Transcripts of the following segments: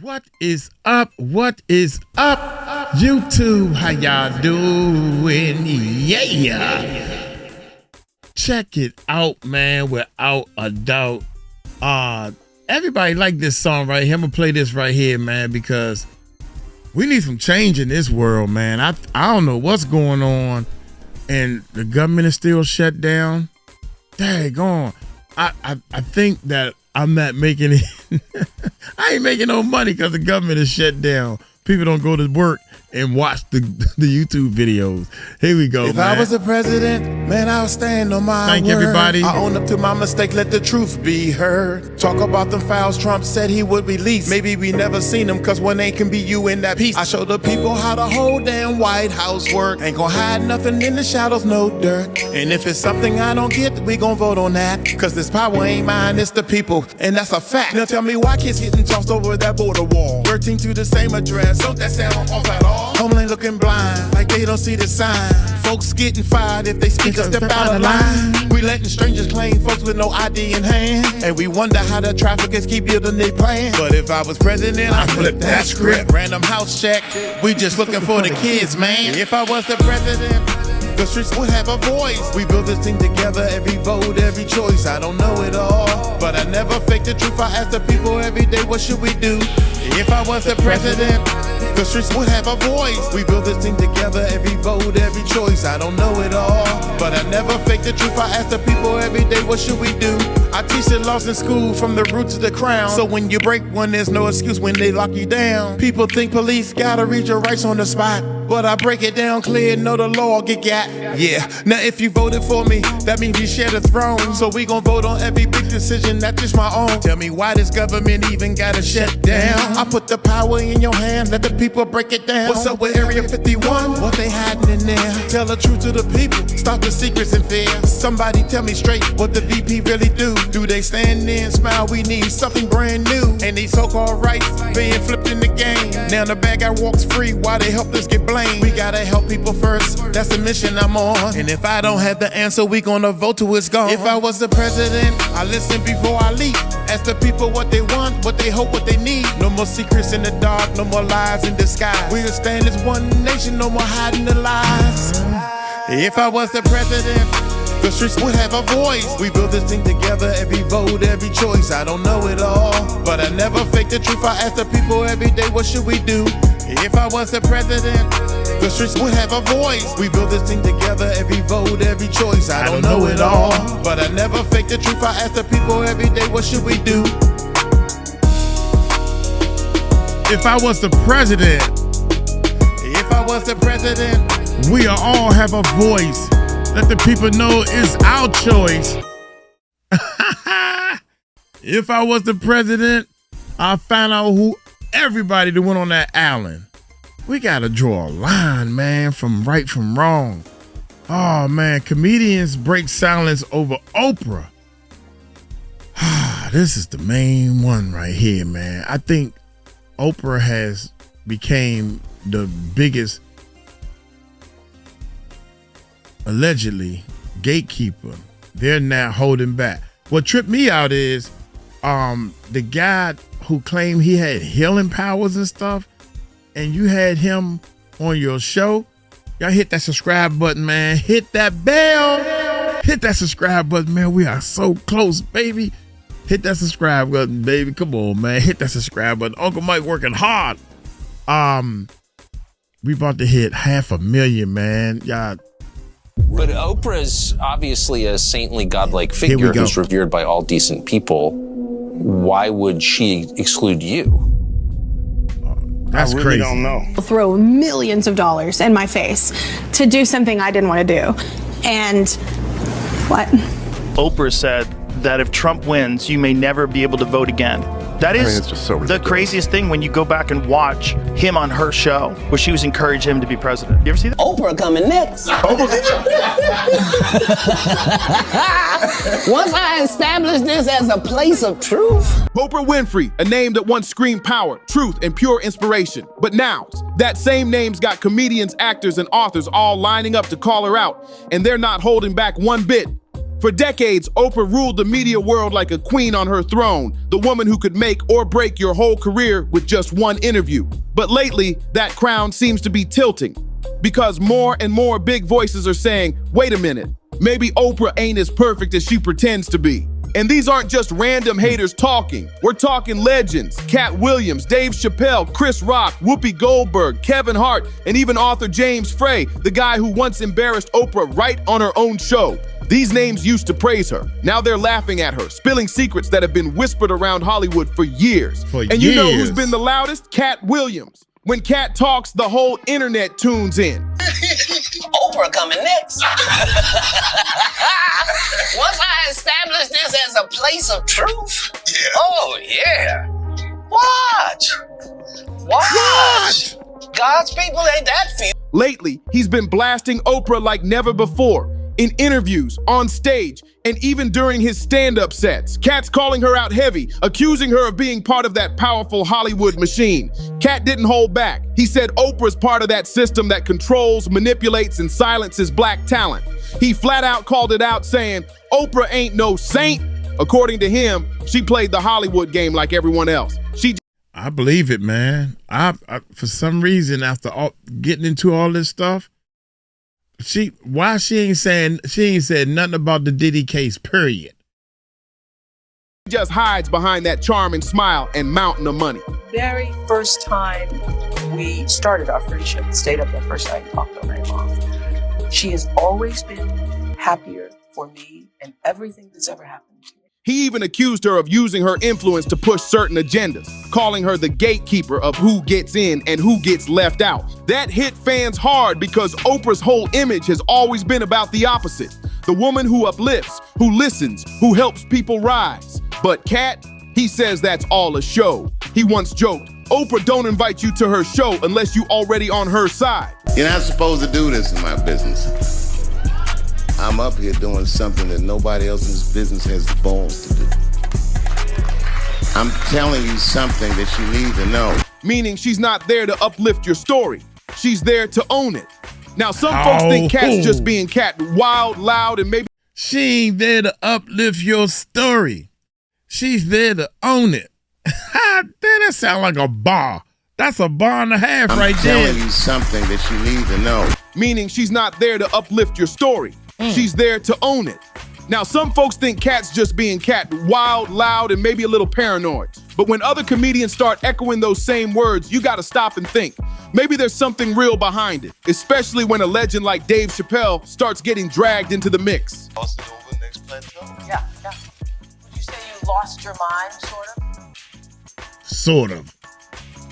What is up? What is up? YouTube, how y'all doing? Yeah. Check it out, man, without a doubt. Everybody like this song right here. I'm gonna play this right here, man, because we need some change in this world, man. I don't know what's going on, and the government is still shut down. Daggone. I think that I'm not making it. I ain't making no money because the government is shut down. People don't go to work and watch the YouTube videos. Here we go, if man. I was the president, man, I'll stand on my Thank word. everybody. I own up to my mistake, let the truth be heard. Talk about them files Trump said he would release. Maybe we never seen them, cause one ain't can be you in that piece. I show the people how the whole damn White House work. Ain't gonna hide nothing in the shadows, no dirt. And if it's something I don't get, we gon' vote on that. Cause this power ain't mine, it's the people, and that's a fact. Now tell me why kids getting tossed over that border wall. 13 to the same address, don't that sound off at all? Homeland looking blind, like they don't see the sign. Folks getting fired if they speak a step out of line. We letting strangers claim folks with no ID in hand. And we wonder how the traffickers keep building their plan. But if I was president, I'd flip that script. Random house check, we just looking for the kids, man. If I was the president, the streets would have a voice. We build this thing together, every vote, every choice. I don't know it all, but I never fake the truth. I ask the people every day, what should we do? If I was the president, the streets would have a voice. We build this thing together, every vote, every choice. I don't know it all, but I never fake the truth. I ask the people every day, what should we do? I teach the laws in school from the root to the crown. So when you break one, there's no excuse when they lock you down. People think police gotta read your rights on the spot, but I break it down clear, know the law get got. Yeah, now if you voted for me, that means you share the throne. So we gon' vote on every big decision, not just my own. Tell me why this government even gotta shut down. I put the power in your hand, let the people break it down. What's up with Area 51? What they hiding in there? Tell the truth to the people, stop the secrets and fear. Somebody tell me straight what the VP really do. Do they stand there and smile? We need something brand new. And these so-called rights being flipped in the game. Now the bad guy walks free, why they helpless get blamed? We gotta help people first, that's the mission I'm on. And if I don't have the answer, we gonna vote till it's gone. If I was the president, I listen before I leap. Ask the people what they want, what they hope, what they need. No more secrets in the dark, no more lies in disguise. We'll stand as one nation, no more hiding the lies. If I was the president, the streets would have a voice. We build this thing together, every vote, every choice. I don't know it all, but I never fake the truth. I ask the people every day, what should we do? If I was the president, the streets would have a voice. We build this thing together, every vote, every choice. I don't know it all, but I never fake the truth. I ask the people every day, what should we do? If I was the president, if I was the president, we all have a voice. Let the people know it's our choice. If I was the president, I found out who everybody that went on that island. We gotta draw a line, man, from right from wrong. Oh man, comedians break silence over Oprah. This is the main one right here, man. I think Oprah has became the biggest, allegedly, gatekeeper. They're now holding back. What tripped me out is the guy who claimed he had healing powers and stuff, and you had him on your show. Y'all hit that subscribe button, man. Hit that bell. Hit that subscribe button, man. We are so close, baby. Hit that subscribe button, baby. Come on, man. Hit that subscribe button. Uncle Mike working hard. We about to hit 500,000, man. Y'all. But Oprah's obviously a saintly, godlike figure who's revered by all decent people. Why would she exclude you? That's really crazy. Don't know. Throw millions of dollars in my face to do something I didn't want to do. And what? Oprah said that if Trump wins, you may never be able to vote again. That is it's just so the ridiculous. craziest thing when you go back and watch him on her show, where she was encouraging him to be president. You ever see that? Oprah coming next. Once I establish this as a place of truth. Oprah Winfrey, a name that once screamed power, truth, and pure inspiration. But now, that same name's got comedians, actors, and authors all lining up to call her out, and they're not holding back one bit. For decades, Oprah ruled the media world like a queen on her throne, the woman who could make or break your whole career with just one interview. But lately, that crown seems to be tilting because more and more big voices are saying, wait a minute, maybe Oprah ain't as perfect as she pretends to be. And these aren't just random haters talking. We're talking legends: Katt Williams, Dave Chappelle, Chris Rock, Whoopi Goldberg, Kevin Hart, and even author James Frey, the guy who once embarrassed Oprah right on her own show. These names used to praise her. Now they're laughing at her, spilling secrets that have been whispered around Hollywood for years. You know who's been the loudest? Katt Williams. When Katt talks, the whole internet tunes in. Oprah coming next. Once I establish this as a place of truth, oh yeah. Watch. God's people ain't that few. Lately, he's been blasting Oprah like never before. In interviews, on stage, and even during his stand-up sets. Katt's calling her out heavy, accusing her of being part of that powerful Hollywood machine. Katt didn't hold back. He said Oprah's part of that system that controls, manipulates, and silences black talent. He flat out called it out, saying, Oprah ain't no saint. According to him, she played the Hollywood game like everyone else. I believe it, man. I for some reason, after getting into all this stuff, she ain't said nothing about the Diddy case, period. She just hides behind that charming smile and mountain of money. Very first time we started our friendship, stayed up that first night and talked all night long. She has always been happier for me and everything that's ever happened to me. He even accused her of using her influence to push certain agendas, calling her the gatekeeper of who gets in and who gets left out. That hit fans hard because Oprah's whole image has always been about the opposite. The woman who uplifts, who listens, who helps people rise. But Katt, he says that's all a show. He once joked, Oprah don't invite you to her show unless you already on her side. You're not supposed to do this in my business. I'm up here doing something that nobody else in this business has the balls to do. I'm telling you something that you need to know. Meaning she's not there to uplift your story. She's there to own it. Now, some folks think Katt's just being Katt, wild, loud, and maybe... She ain't there to uplift your story. She's there to own it. That sound like a bar. That's a bar and a half right there. I'm telling you something that you need to know. Meaning she's not there to uplift your story. She's there to own it. Now, some folks think Katt's just being Katt, wild, loud, and maybe a little paranoid. But when other comedians start echoing those same words, you gotta stop and think. Maybe there's something real behind it, especially when a legend like Dave Chappelle starts getting dragged into the mix. Yeah. Would you say you lost your mind, sort of? Sort of.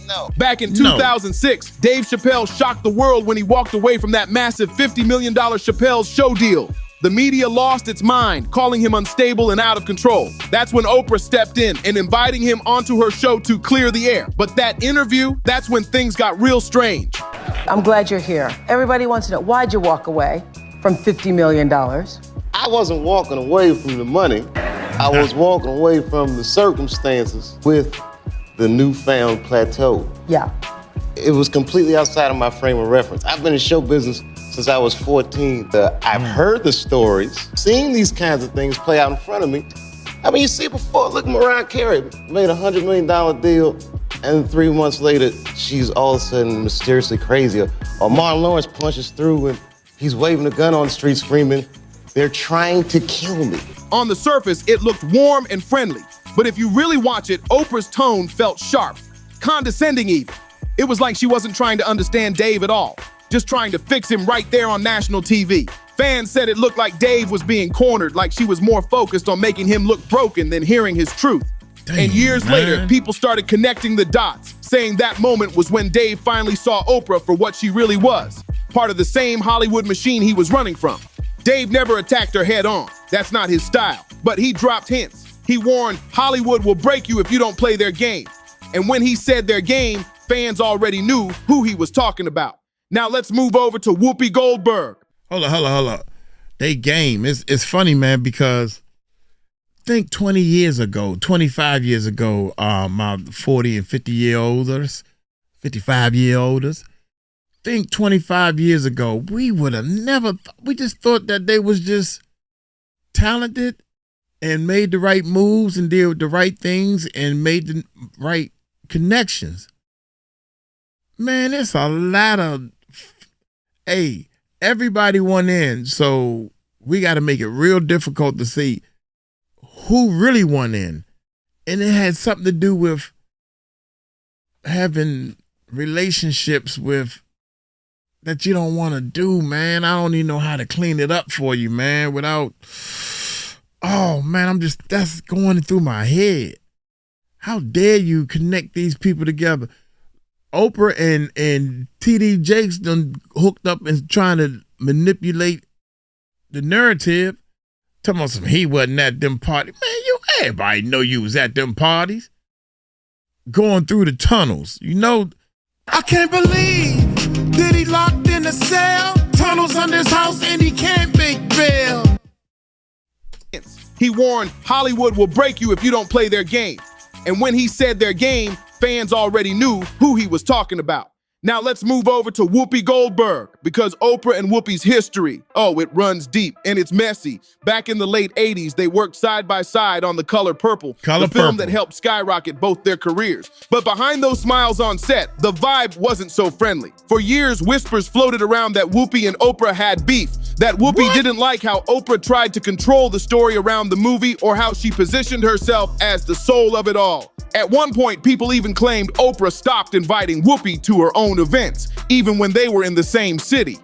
No. Back in 2006, Dave Chappelle shocked the world when he walked away from that massive $50 million Chappelle's show deal. The media lost its mind, calling him unstable and out of control. That's when Oprah stepped in and inviting him onto her show to clear the air. But that interview, that's when things got real strange. I'm glad you're here. Everybody wants to know, why'd you walk away from $50 million? I wasn't walking away from the money. I was walking away from the circumstances with the newfound plateau. Yeah. It was completely outside of my frame of reference. I've been in show business since I was 14. I've heard the stories, seen these kinds of things play out in front of me. I mean, you see it before. Look, Mariah Carey made a $100 million deal, and 3 months later, she's all of a sudden mysteriously crazy. Or Martin Lawrence punches through and he's waving a gun on the street screaming, "They're trying to kill me." On the surface, it looked warm and friendly. But if you really watch it, Oprah's tone felt sharp, condescending even. It was like she wasn't trying to understand Dave at all, just trying to fix him right there on national TV. Fans said it looked like Dave was being cornered, like she was more focused on making him look broken than hearing his truth. And years later, people started connecting the dots, saying that moment was when Dave finally saw Oprah for what she really was, part of the same Hollywood machine he was running from. Dave never attacked her head on. That's not his style. But he dropped hints. He warned, Hollywood will break you if you don't play their game. And when he said their game, fans already knew who he was talking about. Now let's move over to Whoopi Goldberg. Hold up. They game. It's funny, man, because think 20 years ago, 25 years ago, my 40 and 50-year-olders, 55-year-olders, think 25 years ago, we would have never, we just thought that they was just talented and made the right moves and did the right things and made the right connections. Man, it's a lot of, hey, everybody won in, so we got to make it real difficult to see who really won in. And it had something to do with having relationships with that you don't want to do, man. I don't even know how to clean it up for you, man, without, oh, man, that's going through my head. How dare you connect these people together? Oprah and TD Jakes done hooked up and trying to manipulate the narrative. Talking about some, he wasn't at them parties. Man, everybody know you was at them parties. Going through the tunnels. You know, I can't believe that he locked in a cell, tunnels under his house, and he can't make bail. He warned Hollywood will break you if you don't play their game. And when he said their game, fans already knew who he was talking about. Now let's move over to Whoopi Goldberg, because Oprah and Whoopi's history, it runs deep and it's messy. Back in the late 80s, they worked side by side on The Color Purple, the film that helped skyrocket both their careers. But behind those smiles on set, the vibe wasn't so friendly. For years, whispers floated around that Whoopi and Oprah had beef, that Whoopi didn't like how Oprah tried to control the story around the movie or how she positioned herself as the soul of it all. At one point, people even claimed Oprah stopped inviting Whoopi to her own events, even when they were in the same city.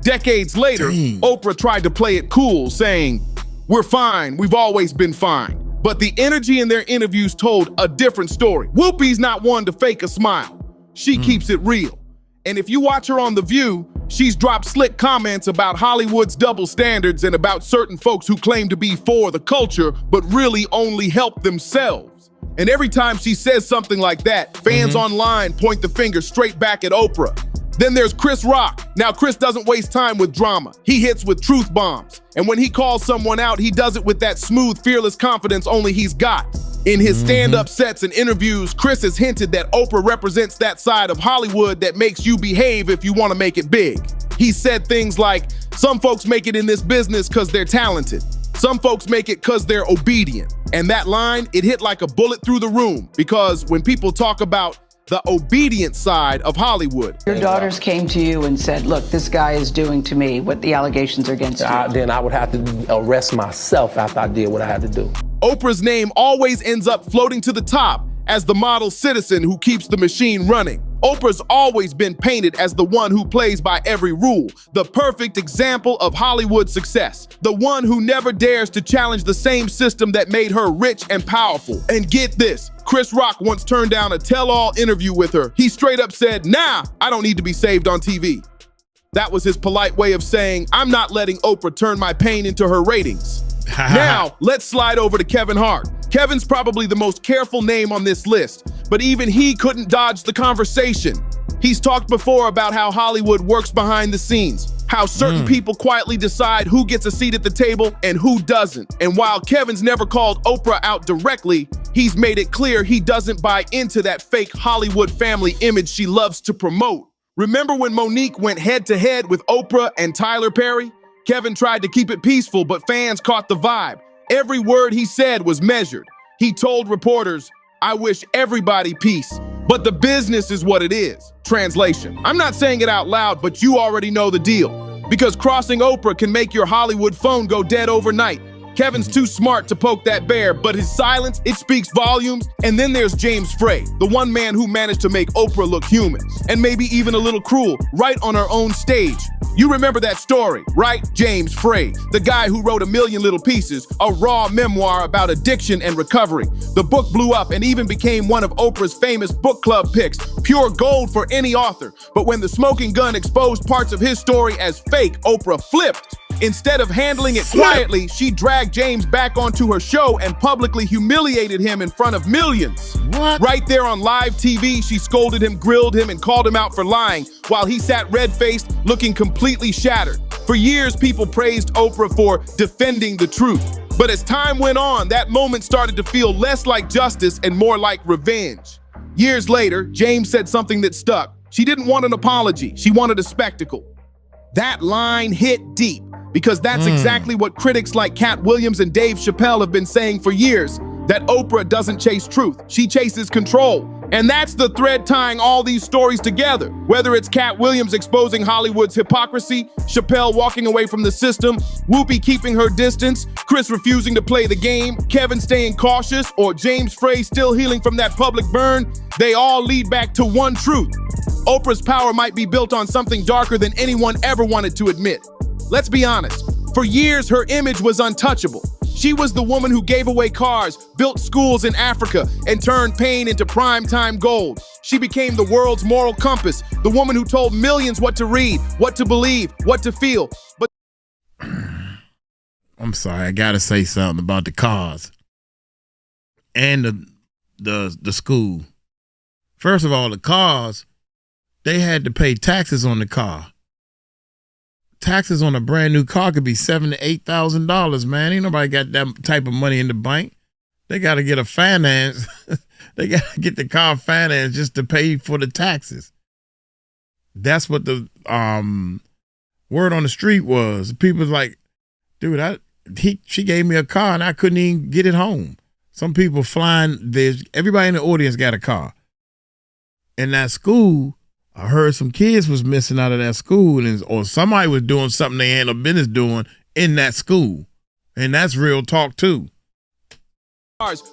Decades later, Oprah tried to play it cool, saying, "We're fine, we've always been fine." But the energy in their interviews told a different story. Whoopi's not one to fake a smile. She keeps it real. And if you watch her on The View, she's dropped slick comments about Hollywood's double standards and about certain folks who claim to be for the culture, but really only help themselves. And every time she says something like that, fans online point the finger straight back at Oprah. Then there's Chris Rock. Now, Chris doesn't waste time with drama. He hits with truth bombs. And when he calls someone out, he does it with that smooth, fearless confidence only he's got. In his stand-up sets and interviews, Chris has hinted that Oprah represents that side of Hollywood that makes you behave if you want to make it big. He said things like, "Some folks make it in this business because they're talented. Some folks make it because they're obedient." And that line, it hit like a bullet through the room, because when people talk about the obedient side of Hollywood. Your daughters came to you and said, "Look, this guy is doing to me what the allegations are against you." Then I would have to arrest myself after I did what I had to do. Oprah's name always ends up floating to the top as the model citizen who keeps the machine running. Oprah's always been painted as the one who plays by every rule, the perfect example of Hollywood success, the one who never dares to challenge the same system that made her rich and powerful. And get this, Chris Rock once turned down a tell-all interview with her. He straight up said, "Nah, I don't need to be saved on TV." That was his polite way of saying, "I'm not letting Oprah turn my pain into her ratings." Now, let's slide over to Kevin Hart. Kevin's probably the most careful name on this list, but even he couldn't dodge the conversation. He's talked before about how Hollywood works behind the scenes, how certain people quietly decide who gets a seat at the table and who doesn't. And while Kevin's never called Oprah out directly, he's made it clear he doesn't buy into that fake Hollywood family image she loves to promote. Remember when Monique went head-to-head with Oprah and Tyler Perry? Kevin tried to keep it peaceful, but fans caught the vibe. Every word he said was measured. He told reporters, "I wish everybody peace, but the business is what it is." Translation: I'm not saying it out loud, but you already know the deal. Because crossing Oprah can make your Hollywood phone go dead overnight. Kevin's too smart to poke that bear, but his silence, it speaks volumes. And then there's James Frey, the one man who managed to make Oprah look human, and maybe even a little cruel, right on her own stage. You remember that story, right? James Frey, the guy who wrote A Million Little Pieces, a raw memoir about addiction and recovery. The book blew up and even became one of Oprah's famous book club picks, pure gold for any author. But when the smoking gun exposed parts of his story as fake, Oprah flipped. Instead of handling it quietly, she dragged James back onto her show and publicly humiliated him in front of millions. What? Right there on live TV, she scolded him, grilled him, and called him out for lying, while he sat red-faced, looking completely shattered. For years, people praised Oprah for defending the truth. But as time went on, that moment started to feel less like justice and more like revenge. Years later, James said something that stuck. She didn't want an apology, she wanted a spectacle. That line hit deep, Because that's exactly what critics like Katt Williams and Dave Chappelle have been saying for years, that Oprah doesn't chase truth, she chases control. And that's the thread tying all these stories together. Whether it's Katt Williams exposing Hollywood's hypocrisy, Chappelle walking away from the system, Whoopi keeping her distance, Chris refusing to play the game, Kevin staying cautious, or James Frey still healing from that public burn, they all lead back to one truth. Oprah's power might be built on something darker than anyone ever wanted to admit. Let's be honest, for years her image was untouchable. She was the woman who gave away cars, built schools in Africa, and turned pain into primetime gold. She became the world's moral compass, the woman who told millions what to read, what to believe, what to feel. But I'm sorry, I gotta say something about the cars and the school. First of all, the cars, they had to pay taxes on the car. Taxes on a brand new car could be $7,000 to $8,000, man. Ain't nobody got that type of money in the bank. They got to get a finance. They got to get the car financed just to pay for the taxes. That's what the word on the street was. People was like, dude, she gave me a car and I couldn't even get it home. Some people flying. Everybody in the audience got a car. In that school, I heard some kids was missing out of that school, or somebody was doing something they had no business doing in that school. And that's real talk too.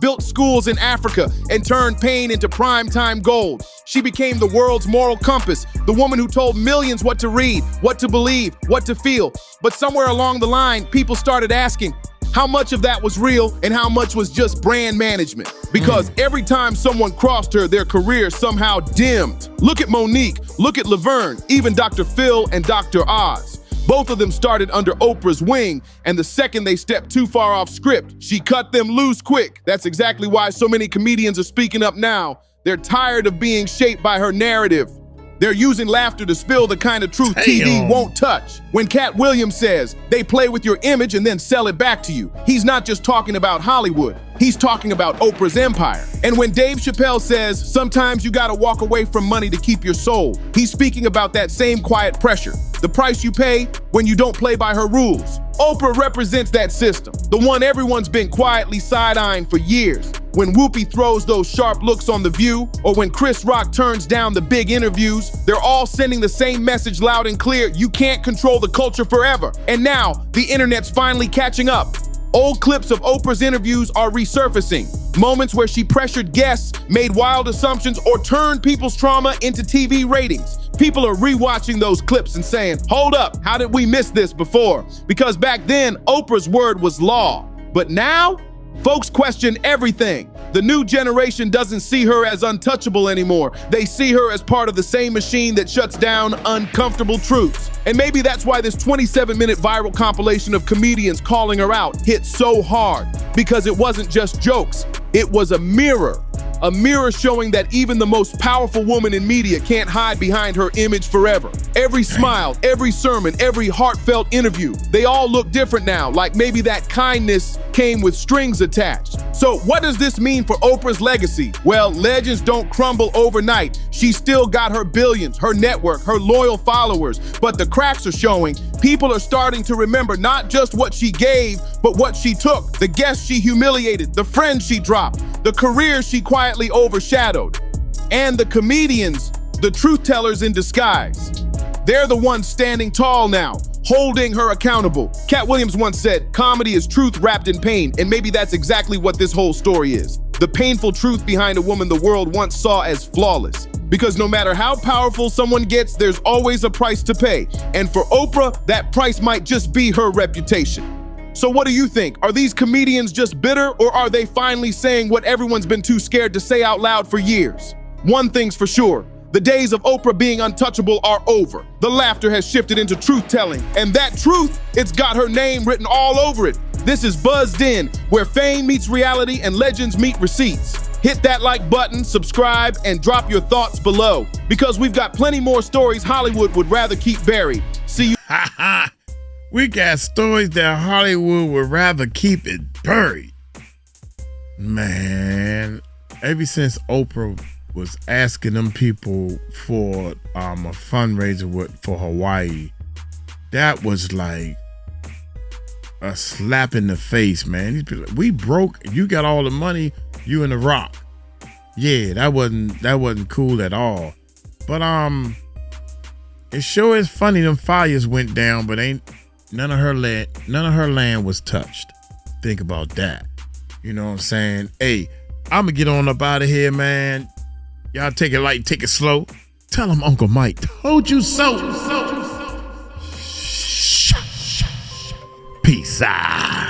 Built schools in Africa and turned pain into primetime gold. She became the world's moral compass, the woman who told millions what to read, what to believe, what to feel. But somewhere along the line, people started asking, how much of that was real and how much was just brand management? Because every time someone crossed her, their career somehow dimmed. Look at Monique, look at Laverne, even Dr. Phil and Dr. Oz. Both of them started under Oprah's wing, and the second they stepped too far off script, she cut them loose quick. That's exactly why so many comedians are speaking up now. They're tired of being shaped by her narrative. They're using laughter to spill the kind of truth TV won't touch. When Katt Williams says, they play with your image and then sell it back to you, he's not just talking about Hollywood. He's talking about Oprah's empire. And when Dave Chappelle says, sometimes you gotta walk away from money to keep your soul, he's speaking about that same quiet pressure, the price you pay when you don't play by her rules. Oprah represents that system, the one everyone's been quietly side-eyeing for years. When Whoopi throws those sharp looks on The View, or when Chris Rock turns down the big interviews, they're all sending the same message loud and clear: you can't control the culture forever. And now, the internet's finally catching up. Old clips of Oprah's interviews are resurfacing. Moments where she pressured guests, made wild assumptions, or turned people's trauma into TV ratings. People are rewatching those clips and saying, hold up, how did we miss this before? Because back then, Oprah's word was law. But now, folks question everything. The new generation doesn't see her as untouchable anymore. They see her as part of the same machine that shuts down uncomfortable truths. And maybe that's why this 27-minute viral compilation of comedians calling her out hit so hard. Because it wasn't just jokes, it was a mirror. A mirror showing that even the most powerful woman in media can't hide behind her image forever. Every smile, every sermon, every heartfelt interview, they all look different now, like maybe that kindness came with strings attached. So what does this mean for Oprah's legacy? Well, legends don't crumble overnight. She's still got her billions, her network, her loyal followers, but the cracks are showing. People are starting to remember not just what she gave, but what she took, the guests she humiliated, the friends she dropped, the career she quietly overshadowed, and the comedians, the truth tellers in disguise. They're the ones standing tall now, holding her accountable. Katt Williams once said, comedy is truth wrapped in pain, and maybe that's exactly what this whole story is. The painful truth behind a woman the world once saw as flawless. Because no matter how powerful someone gets, there's always a price to pay. And for Oprah, that price might just be her reputation. So what do you think? Are these comedians just bitter, or are they finally saying what everyone's been too scared to say out loud for years? One thing's for sure. The days of Oprah being untouchable are over. The laughter has shifted into truth-telling, and that truth, it's got her name written all over it. This is Buzzed In, where fame meets reality and legends meet receipts. Hit that like button, subscribe, and drop your thoughts below, because we've got plenty more stories Hollywood would rather keep buried. See you. We got stories that Hollywood would rather keep it buried. Man, ever since Oprah was asking them people for a fundraiser for Hawaii, that was like a slap in the face, man. We broke. You got all the money. You in the Rock. Yeah, that wasn't cool at all. But it sure is funny them fires went down, but ain't none of her land was touched. Think about that. You know what I'm saying? Hey, I'm gonna get on up out of here, man. Y'all take it light, take it slow. Tell him Uncle Mike told you so. Peace out.